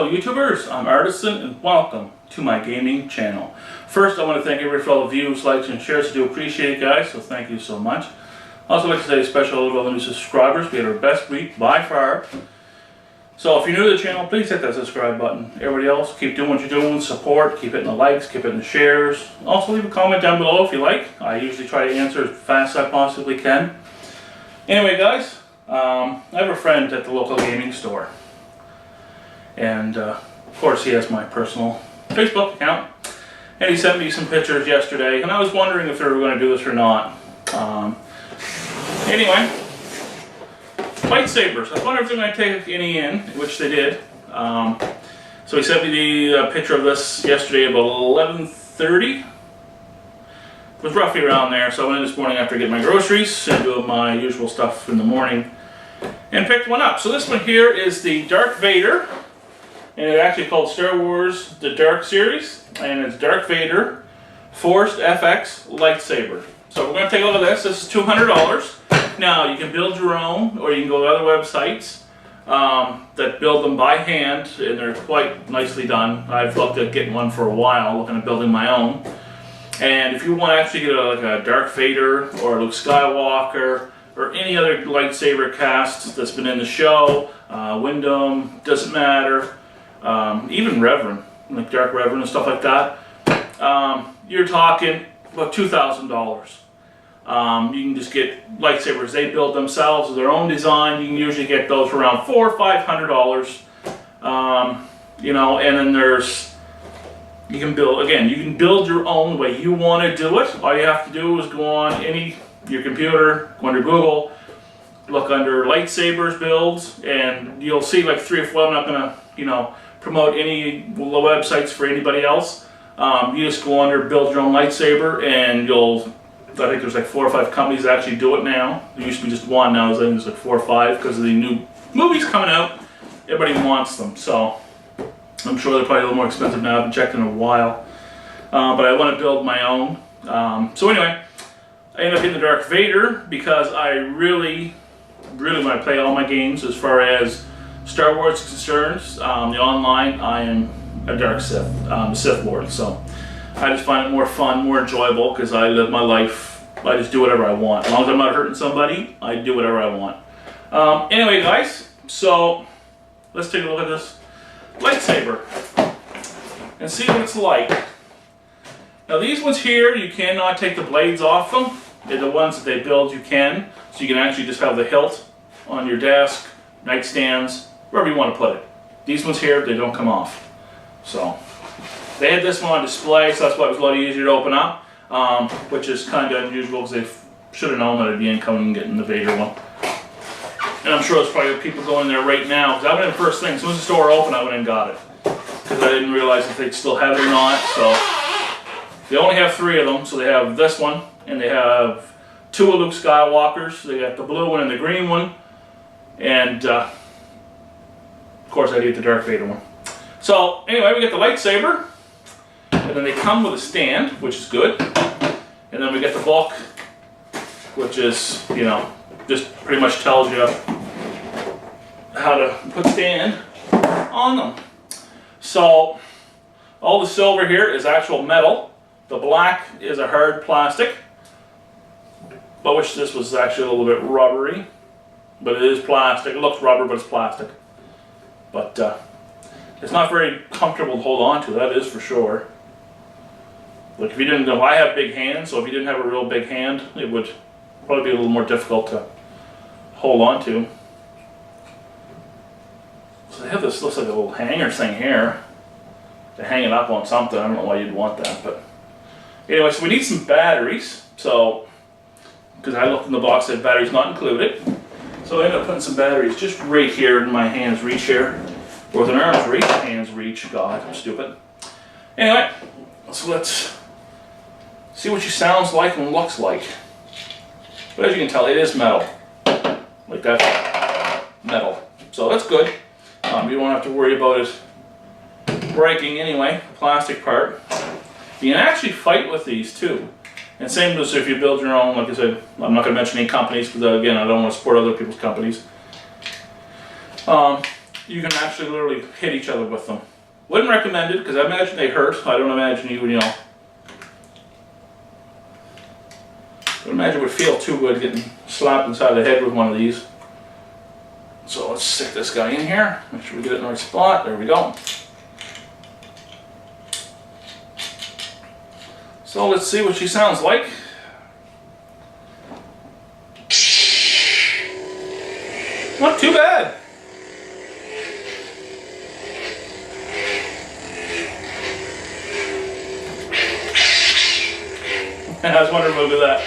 fellow YouTubers, I'm Artisan and welcome to my gaming channel. First, I want to thank every fellow views, likes, and shares. I do appreciate it, guys, so thank you so much. I also like to say a special hello to all the new subscribers. We had our best week by far. So if you're new to the channel, please hit that subscribe button. Everybody else, keep doing what you're doing, support, keep hitting the likes, keep hitting the shares. Also leave a comment down below if you like. I usually try to answer as fast as I possibly can. Anyway, guys, I have a friend at the local gaming store. And of course he has my personal Facebook account, and he sent me some pictures yesterday, and I was wondering if they were going to do this or not. Anyway, lightsabers. I wonder if they're going to take any in, which they did. So he sent me the picture of this yesterday about 11:30. It was roughly around there, so I went in this morning after I get my groceries and doing my usual stuff in the morning and picked one up. So this one here is the Darth Vader. And it's actually called Star Wars The Dark Series, and it's Darth Vader Forced FX Lightsaber. So we're going to take a look at this. This is $200. Now you can build your own, or you can go to other websites that build them by hand, and they're quite nicely done. I've looked at getting one for a while, looking at building my own. And if you want to actually get like a Darth Vader or Luke Skywalker or any other lightsaber cast that's been in the show, Wyndham, doesn't matter. Even Reverend, like Dark Reverend and stuff like that, you're talking about $2,000. You can just get lightsabers. They build themselves with their own design. You can usually get those for around $400 or $500. You know, and then you can build, again, you can build your own the way you want to do it. All you have to do is go on your computer, go under Google, look under lightsabers builds, and you'll see like 3 or 4. I'm not going to, you know, promote any websites for anybody else. You just go under build your own lightsaber, and I think there's like 4 or 5 companies that actually do it now. There used to be just one, now I think there's like 4 or 5 because of the new movies coming out. Everybody wants them, so I'm sure they're probably a little more expensive now. I haven't checked in a while, but I want to build my own. So anyway, I ended up getting the Darth Vader because I really want to play all my games as far as Star Wars is concerned. The online, I am a dark Sith, Sith Lord, so I just find it more fun, more enjoyable, because I live my life, I just do whatever I want. As long as I'm not hurting somebody, I do whatever I want. Anyway, guys, so let's take a look at this lightsaber and see what it's like. Now these ones here, you cannot take the blades off them. They're the ones that they build, you can. So you can actually just have the hilt on your desk, nightstands, wherever you want to put it. These ones here, they don't come off. So they had this one on display, so that's why it was a lot easier to open up, which is kind of unusual because they should have known that I'd be incoming and getting the Vader one. And I'm sure there's probably people going there right now, because I went in first thing. As soon as the store opened, I went and got it, because I didn't realize if they'd still have it or not. So they only have 3 of them, so they have this one, and they have 2 of Luke Skywalkers. They got the blue one and the green one, and of course I get the Darth Vader one. So anyway, we get the lightsaber, and then they come with a stand, which is good, and then we get the book, which is, you know, just pretty much tells you how to put stand on them. So all the silver here is actual metal. The black is a hard plastic. I wish this was actually a little bit rubbery, but it is plastic. It looks rubber, but it's plastic. But it's not very comfortable to hold on to, that is for sure. Like if you didn't know, I have big hands, so if you didn't have a real big hand, it would probably be a little more difficult to hold on to. So they have this, looks like a little hanger thing here to hang it up on something. I don't know why you'd want that, but anyway, so we need some batteries. So, because I looked in the box, that batteries not included. So I ended up putting some batteries just right here in my hand's reach here. Or with an arm's reach, hand's reach. God, I'm stupid. Anyway, so let's see what she sounds like and looks like. But as you can tell, it is metal. Like that, metal. So that's good. You don't have to worry about it breaking anyway, plastic part. You can actually fight with these too. And same as if you build your own, like I said, I'm not going to mention any companies because again, I don't want to support other people's companies. you can actually literally hit each other with them. Wouldn't recommend it because I imagine they hurt. I don't imagine you know. I would imagine it would feel too good getting slapped inside the head with one of these. So let's stick this guy in here. Make sure we get it in the right spot. There we go. So let's see what she sounds like. Not too bad. I was wondering what we'll do that.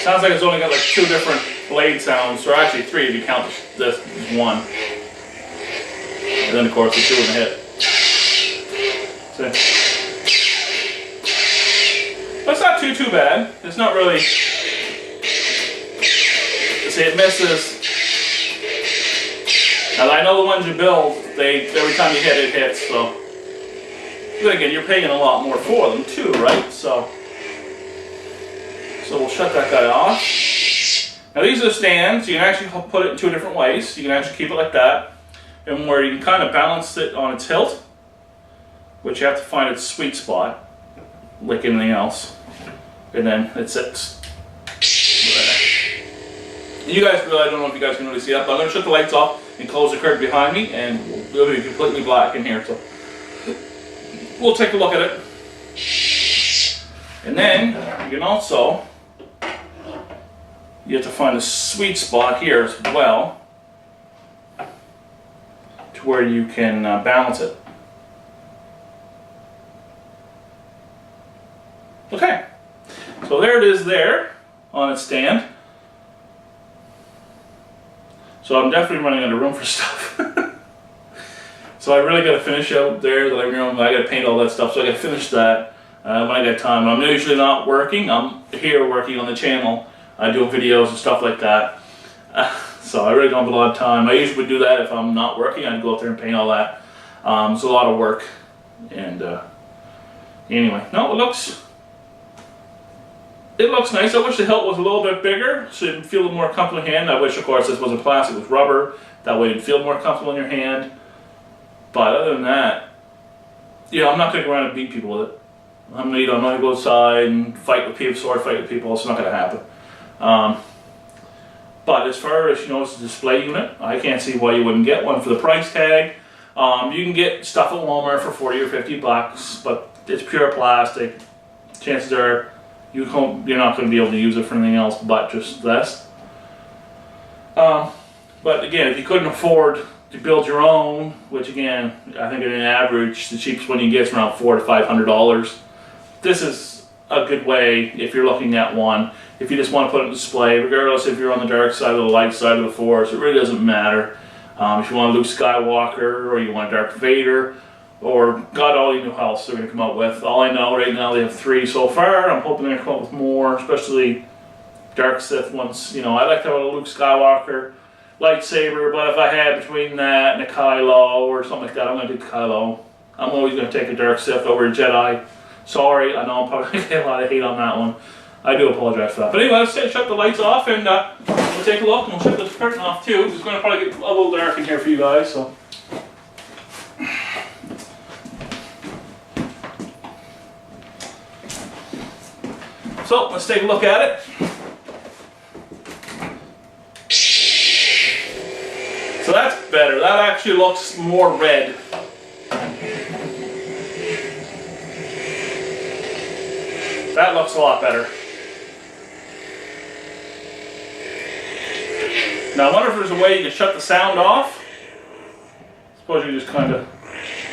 Sounds like it's only got like 2 different blade sounds, or actually 3 if you count this one. And then of course the 2 in the hit. See? But it's not too bad. It's not really. See, it misses. Now I know the ones you build, every time you hit it hits. So, but again, you're paying a lot more for them too, right? So we'll shut that guy off. Now these are the stands. You can actually put it in 2 different ways. You can actually keep it like that, and where you can kind of balance it on its hilt, which you have to find its sweet spot, like anything else, and then it sits. You guys, I don't know if you guys can really see that, but I'm going to shut the lights off and close the curtain behind me, and it'll be completely black in here. So we'll take a look at it, and then you can also. You have to find a sweet spot here as well to where you can balance it. Okay, so there it is there on its stand. So I'm definitely running out of room for stuff. So I really got to finish out there the living room. I got to paint all that stuff, so I got to finish that when I get time. I'm usually not working. I'm here working on the channel. I do videos and stuff like that. So I really don't have a lot of time. I usually would do that if I'm not working. I'd go out there and paint all that. It's a lot of work. And anyway, no, it looks nice. I wish the hilt was a little bit bigger so it'd feel a little more comfortable in your hand. I wish, of course, this wasn't plastic, it was rubber. That way it'd feel more comfortable in your hand. But other than that, you know, I'm not going to go around and beat people with it. I'm not going to go outside and fight with people, sword fight with people. It's not going to happen. But as far as, you know, it's a display unit, I can't see why you wouldn't get one for the price tag. You can get stuff at Walmart for 40 or 50 bucks, but it's pure plastic. Chances are you're not going to be able to use it for anything else but just this. But again, if you couldn't afford to build your own, which again, I think at an average, the cheapest one you get is around $400 to $500. This is a good way if you're looking at one. If you just want to put it in display, regardless if you're on the dark side or the light side of the Force, it really doesn't matter. If you want Luke Skywalker, or you want Darth Vader, or God only knew how else they're going to come out with. All I know right now they have 3 so far. I'm hoping they're going to come up with more, especially Dark Sith ones. You know, I like to have a Luke Skywalker lightsaber, but if I had between that and a Kylo or something like that, I'm going to do Kylo. I'm always going to take a Dark Sith over a Jedi. Sorry, I know I'm probably going to get a lot of hate on that one. I do apologize for that. But anyway, let's shut the lights off and we'll take a look, and we'll shut the curtain off too. It's going to probably get a little dark in here for you guys. So let's take a look at it. So that's better. That actually looks more red. That looks a lot better. Now I wonder if there's a way you can shut the sound off. Suppose you just kind of,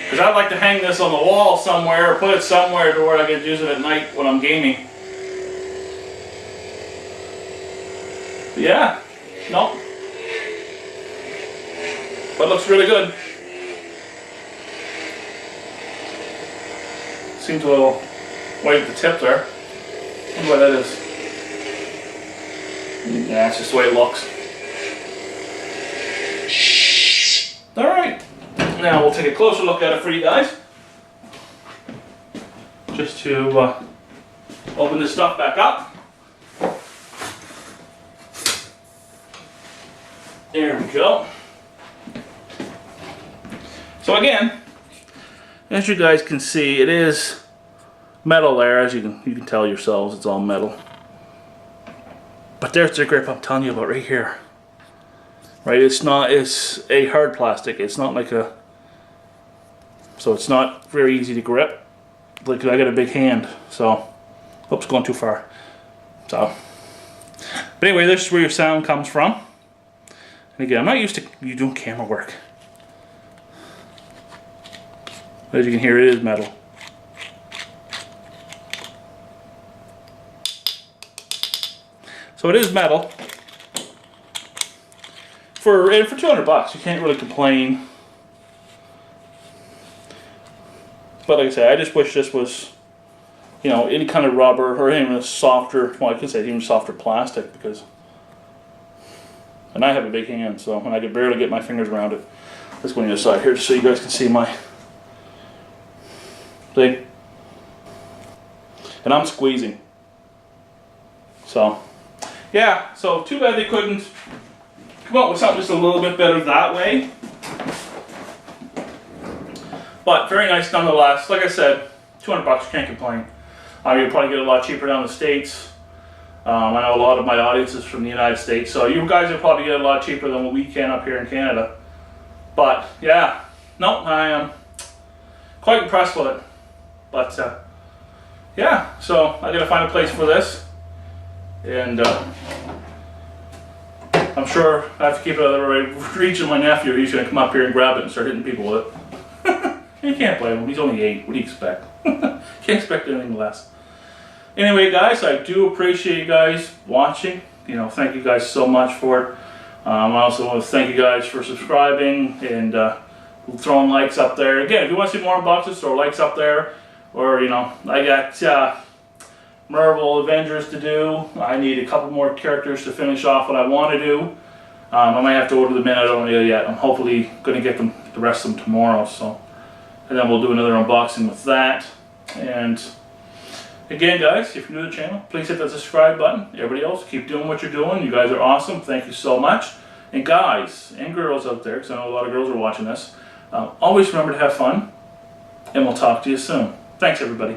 because I'd like to hang this on the wall somewhere, or put it somewhere to where I can use it at night when I'm gaming. But yeah, no. But it looks really good. Seems a little white at the tip there. I wonder what that is. Yeah, it's just the way it looks. Alright, now we'll take a closer look at it for you guys. just to open this stuff back up. There we go. So again, as you guys can see, it is metal there. As you can tell yourselves, it's all metal. But there's the grip I'm telling you about right here. Right, it's a hard plastic. It's not like a, so it's not very easy to grip. Like, I got a big hand, so, oops, going too far. So, but anyway, this is where your sound comes from. And again, I'm not used to you doing camera work. As you can hear, it is metal. So it is metal. For $200, you can't really complain. But like I said, I just wish this was, you know, any kind of rubber or even a softer, well, I could say even softer plastic, because, and I have a big hand, so, and I could barely get my fingers around it. Let's go on the other side here just so you guys can see my thing. And I'm squeezing. So, yeah, so too bad they couldn't come up with something just a little bit better that way. But very nice nonetheless. Like I said, $200, can't complain. You'll probably get a lot cheaper down in the States. I know a lot of my audience is from the United States, so you guys will probably get a lot cheaper than what we can up here in Canada. But yeah, no, I am quite impressed with it. But yeah, so I gotta find a place for this, and I'm sure I have to keep it out of reaching my nephew. He's gonna come up here and grab it and start hitting people with it. You can't blame him. He's only 8. What do you expect? Can't expect anything less. Anyway, guys, I do appreciate you guys watching. You know, thank you guys so much for it. I also want to thank you guys for subscribing and throwing likes up there. Again, if you want to see more unboxings, throw likes up there. Or, you know, I got Marvel Avengers to do. I need a couple more characters to finish off what I want to do. I might have to order them in. I don't know yet. I'm hopefully going to get them, the rest of them tomorrow. So, and then we'll do another unboxing with that. And again, guys, if you're new to the channel, please hit that subscribe button. Everybody else, keep doing what you're doing. You guys are awesome. Thank you so much. And guys and girls out there, because I know a lot of girls are watching this, always remember to have fun. And we'll talk to you soon. Thanks, everybody.